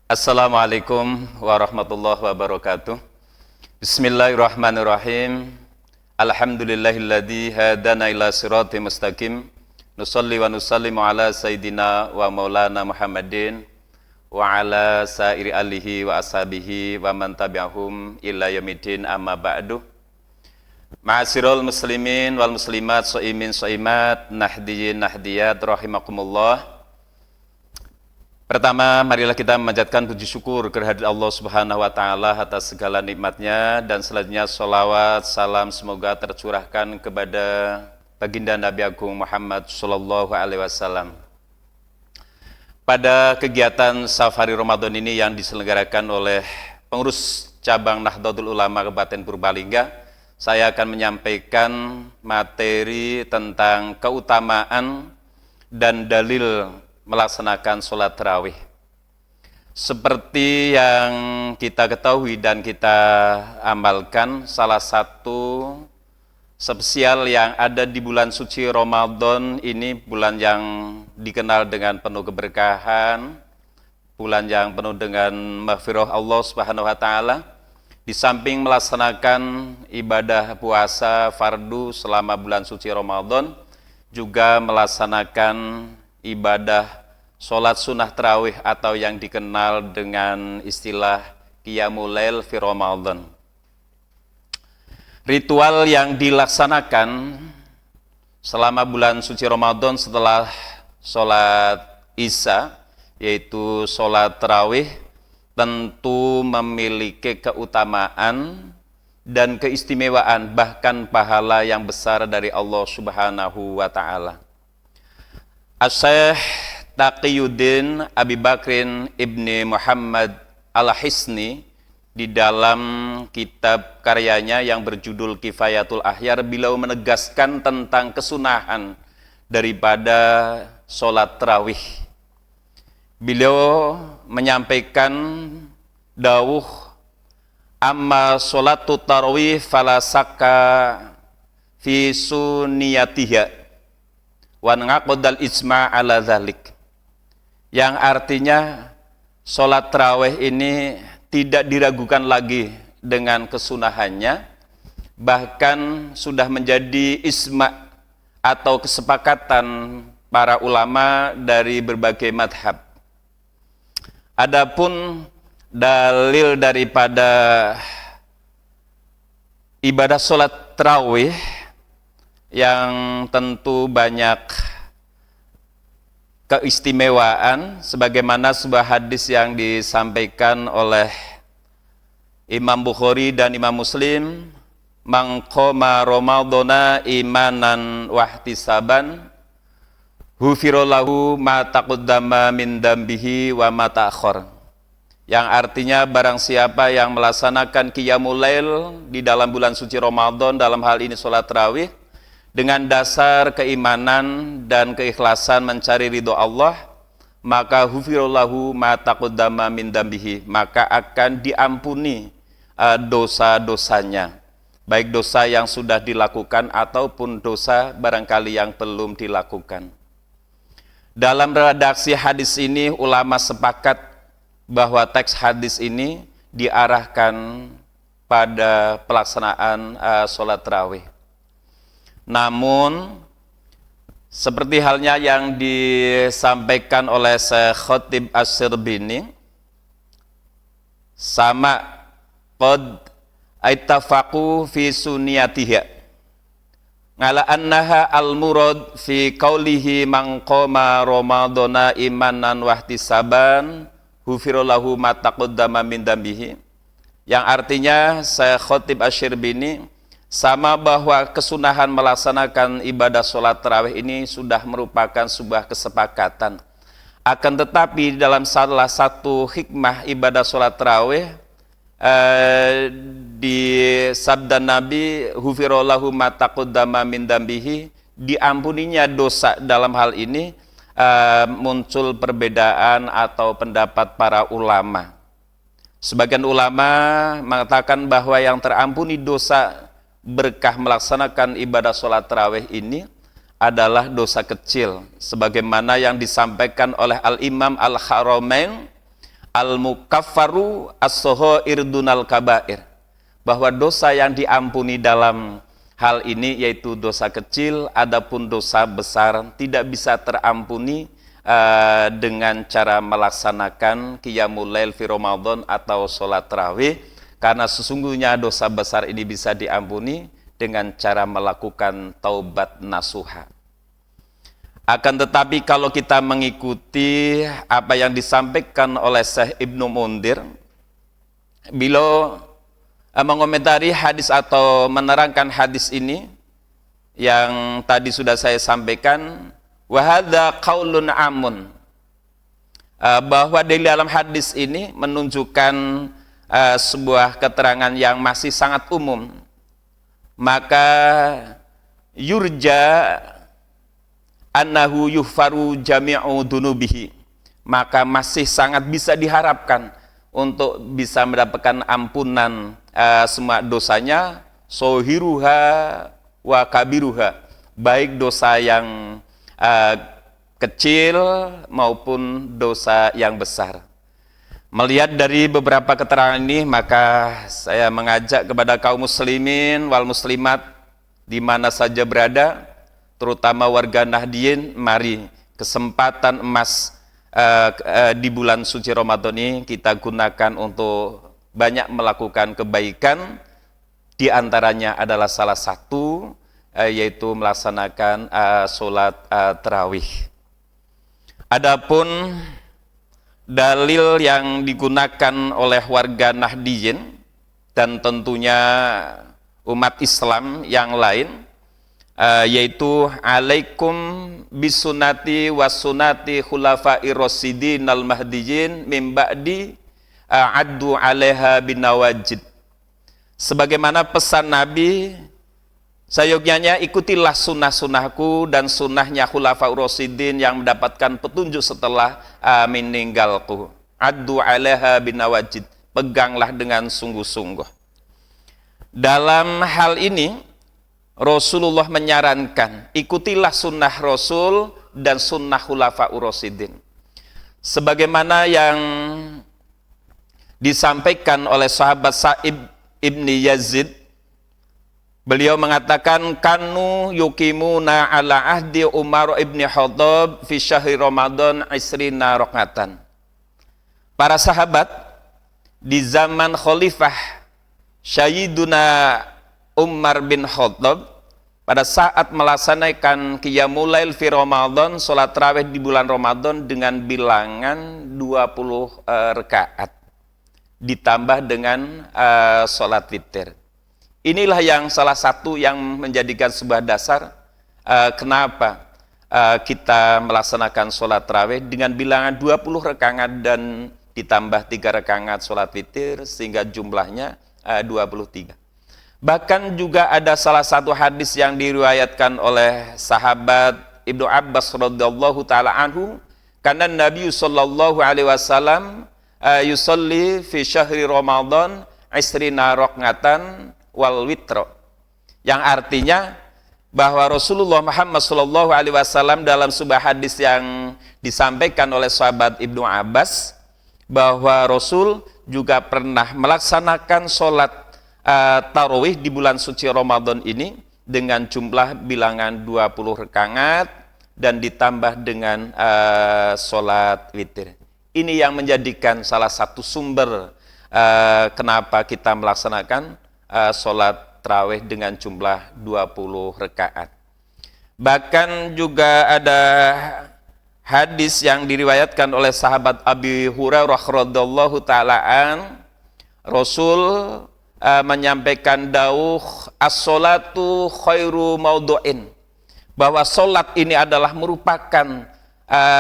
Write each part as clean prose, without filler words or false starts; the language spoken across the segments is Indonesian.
Assalamualaikum warahmatullahi wabarakatuh. Bismillahirrahmanirrahim. Alhamdulillahilladzi hadana ila siratal mustaqim. Nusalli wa nusallimu ala sayyidina wa maulana Muhammadin wa ala sairi alihi wa ashabihi wa man tabi'ahum ila yaumiddin, amma ba'du. Ma'asyiral muslimin wal muslimat, shaimin shaimat, nahdiyin nahdiyat rahimakumullah. Pertama, marilah kita memanjatkan puji syukur kehadirat Allah Subhanahu wa Ta'ala atas segala nikmatnya, dan selanjutnya sholawat salam semoga tercurahkan kepada baginda Nabi Agung Muhammad Sallallahu Alaihi Wasallam. Pada kegiatan Safari Ramadan ini yang diselenggarakan oleh pengurus cabang Nahdlatul Ulama Kabupaten Purbalingga, saya akan menyampaikan materi tentang keutamaan dan dalil melaksanakan sholat tarawih. Seperti yang kita ketahui dan kita amalkan, salah satu spesial yang ada di bulan suci Ramadan ini, bulan yang dikenal dengan penuh keberkahan, bulan yang penuh dengan maghfirah Allah Subhanahu wa Ta'ala. Di samping melaksanakan ibadah puasa fardu selama bulan suci Ramadan, juga melaksanakan ibadah sholat sunnah tarawih atau yang dikenal dengan istilah Qiyamul Lail fi Ramadan. Ritual yang dilaksanakan selama bulan suci Ramadan setelah sholat Isya, yaitu sholat tarawih, tentu memiliki keutamaan dan keistimewaan, bahkan pahala yang besar dari Allah Subhanahu wa Ta'ala. As-Syaikh Taqiyuddin Abi Bakrin Ibni Muhammad Al-Hisni di dalam kitab karyanya yang berjudul Kifayatul Ahyar, beliau menegaskan tentang kesunahan daripada sholat tarawih. Beliau menyampaikan dawuh, amma sholatu tarawih falasaka fi sunniyatiha wa naqdal ijma' ala dzalik, yang artinya sholat tarawih ini tidak diragukan lagi dengan kesunahannya, bahkan sudah menjadi ijma' atau kesepakatan para ulama dari berbagai madhab. Adapun dalil daripada ibadah sholat tarawih yang tentu banyak keistimewaan, sebagaimana sebuah hadis yang disampaikan oleh Imam Bukhari dan Imam Muslim, man qoma ramadhana imanan wahtisaban ghufira lahu ma taqaddama min dambihi wa ma ta'akhkhar, yang artinya barang siapa yang melaksanakan Qiyamul Lail di dalam bulan suci Ramadan, dalam hal ini sholat tarawih, dengan dasar keimanan dan keikhlasan mencari ridho Allah, maka hufirullahu ma taqaddama min dambihi, maka akan diampuni dosa-dosanya, baik dosa yang sudah dilakukan ataupun dosa barangkali yang belum dilakukan. Dalam redaksi hadis ini, ulama sepakat bahwa teks hadis ini diarahkan pada pelaksanaan sholat tarawih. Namun, seperti halnya yang disampaikan oleh Syekh Khatib Asy-Syirbini, sama qad ittafaqu fi sunniyatiha ngala annaha al-murad fi qaulihi man qama ramadhana imanan wahtisaban ghufira lahu ma taqaddama min dambihi, yang artinya Syekh Khatib Asy-Syirbini sama bahwa kesunahan melaksanakan ibadah sholat tarawih ini sudah merupakan sebuah kesepakatan. Akan tetapi dalam salah satu hikmah ibadah sholat tarawih, di sabda Nabi ghufira lahu ma taqaddama min dambihi, diampuninya dosa dalam hal ini muncul perbedaan atau pendapat para ulama. Sebagian ulama mengatakan bahwa yang terampuni dosa berkah melaksanakan ibadah sholat tarawih ini adalah dosa kecil, sebagaimana yang disampaikan oleh Al-Imam Al-Haramain Al-Mukaffaru As-Sohoir Dunal Kabair, bahwa dosa yang diampuni dalam hal ini yaitu dosa kecil, adapun dosa besar tidak bisa terampuni dengan cara melaksanakan qiyamul lail fi Ramadan atau sholat tarawih, karena sesungguhnya dosa besar ini bisa diampuni dengan cara melakukan taubat nasuha. Akan tetapi kalau kita mengikuti apa yang disampaikan oleh Syekh Ibnu Mundir, beliau mengomentari hadis atau menerangkan hadis ini yang tadi sudah saya sampaikan, wa hadza qaulun amun, bahwa di dalam hadis ini menunjukkan sebuah keterangan yang masih sangat umum, maka yurja annahu yuhfaru jami'u dunubihi, maka masih sangat bisa diharapkan untuk bisa mendapatkan ampunan semua dosanya, sohiruha wa kabiruha, baik dosa yang kecil maupun dosa yang besar. Melihat dari beberapa keterangan ini, maka saya mengajak kepada kaum muslimin wal muslimat di mana saja berada, terutama warga Nahdien, mari kesempatan emas di bulan suci Ramadan ini kita gunakan untuk banyak melakukan kebaikan. Di antaranya adalah salah satu yaitu melaksanakan sholat tarawih. Adapun dalil yang digunakan oleh warga Nahdien dan tentunya umat Islam yang lain, yaitu alaikum bisunati wasunati khulafai rasyidin al mahdiyyin min ba'di addu 'alaiha binawajid. Sebagaimana pesan Nabi, sayogyanya ikutilah sunnah-sunnahku dan sunnahnya khulafaur rasyidin yang mendapatkan petunjuk setelah meninggalku. Addu 'alaiha binawajid, peganglah dengan sungguh-sungguh. Dalam hal ini Rasulullah menyarankan ikutilah sunnah Rasul dan sunnah khulafaur rasyidin, sebagaimana yang disampaikan oleh sahabat Sa'ib ibni Yazid. Beliau mengatakan kanu yukimuna ala ahdi Umar ibni Khattab fi syahri Ramadan isrina rakaatan. Para sahabat di zaman Khalifah Sayyiduna Umar bin Khattab pada saat melaksanakan qiyamul lail fi Ramadan, salat tarawih di bulan Ramadan dengan bilangan 20 rakaat ditambah dengan salat witir. Inilah yang salah satu yang menjadikan sebuah dasar kenapa kita melaksanakan salat tarawih dengan bilangan 20 rakaat dan ditambah 3 rakaat salat witir sehingga jumlahnya 23. Bahkan juga ada salah satu hadis yang diriwayatkan oleh sahabat Ibnu Abbas radhiyallahu taala anhu, karena Nabi sallallahu alaihi wasallam yusalli fi syahri Ramadan isrina rakaatan wal witr, yang artinya bahwa Rasulullah Muhammad sallallahu alaihi wasallam dalam sebuah hadis yang disampaikan oleh sahabat Ibnu Abbas bahwa Rasul juga pernah melaksanakan sholat tarawih di bulan suci Ramadan ini dengan jumlah bilangan 20 rakaat dan ditambah dengan sholat witir. Ini yang menjadikan salah satu sumber kenapa kita melaksanakan sholat tarawih dengan jumlah 20 rakaat. Bahkan juga ada hadis yang diriwayatkan oleh sahabat Abi Hurairah radhiyallahu taala an, Rasul menyampaikan dauh as-sholatu khairu maudhu'in, bahwa solat ini adalah merupakan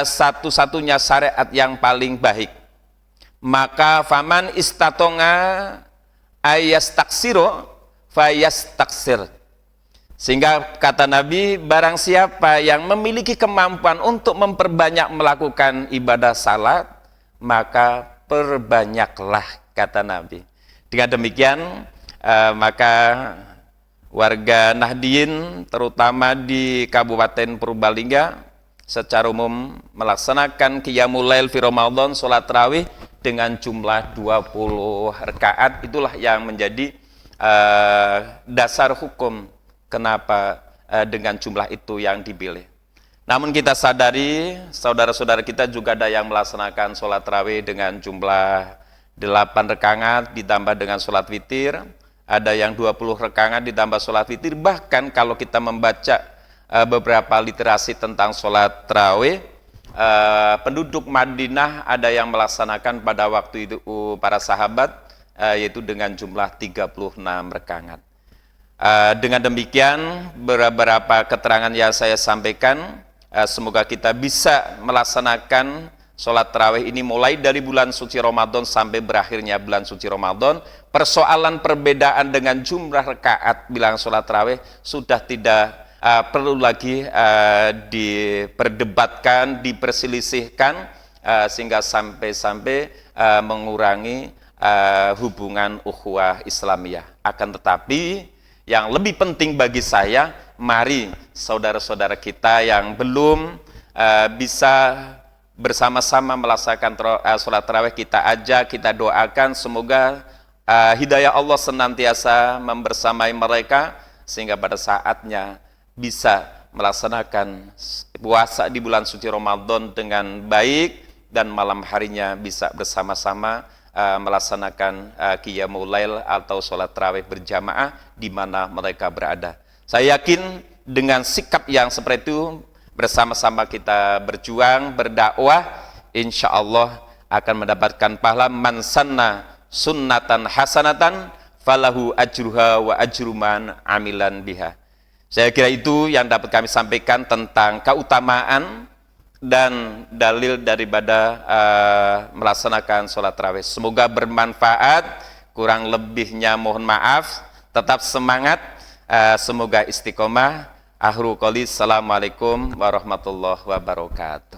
satu-satunya syariat yang paling baik. Maka faman istatonga ayastaksiro fayastaksir, Sehingga kata Nabi, barang siapa yang memiliki kemampuan untuk memperbanyak melakukan ibadah salat, maka perbanyaklah, kata Nabi. Dengan demikian, maka warga Nahdien, terutama di Kabupaten Purbalingga, secara umum melaksanakan qiyamul lail fi Ramadan, sholat tarawih dengan jumlah 20 rakaat. Itulah yang menjadi dasar hukum kenapa dengan jumlah itu yang dipilih. Namun kita sadari, saudara-saudara kita juga ada yang melaksanakan sholat tarawih dengan jumlah 8 rakaat ditambah dengan sholat witir, ada yang 20 rakaat ditambah sholat witir. Bahkan kalau kita membaca beberapa literasi tentang sholat tarawih, penduduk Madinah ada yang melaksanakan pada waktu itu para sahabat, yaitu dengan jumlah 36 rakaat. Dengan demikian, beberapa keterangan yang saya sampaikan, semoga kita bisa melaksanakan sholat tarawih ini mulai dari bulan suci Ramadan sampai berakhirnya bulan suci Ramadan. Persoalan perbedaan dengan jumlah rakaat bilang sholat tarawih sudah tidak perlu lagi diperdebatkan, diperselisihkan, sehingga sampai mengurangi hubungan ukhuwah Islamiyah. Akan tetapi yang lebih penting bagi saya, mari saudara-saudara kita yang belum bisa bersama-sama melaksanakan sholat tarawih, kita ajak, kita doakan semoga hidayah Allah senantiasa membersamai mereka, sehingga pada saatnya bisa melaksanakan puasa di bulan suci Ramadan dengan baik, dan malam harinya bisa bersama-sama melaksanakan qiyamul lail atau sholat tarawih berjamaah di mana mereka berada. Saya yakin dengan sikap yang seperti itu, bersama-sama kita berjuang, berdakwah, insya Allah akan mendapatkan pahala. Man sanna sunnatan hasanatan falahu ajruha wa ajruman amilan biha. Saya kira itu yang dapat kami sampaikan tentang keutamaan dan dalil daripada melaksanakan sholat tarawih. Semoga bermanfaat, kurang lebihnya mohon maaf, tetap semangat, semoga istiqomah. Akhirul qouli, assalamualaikum warahmatullahi wabarakatuh.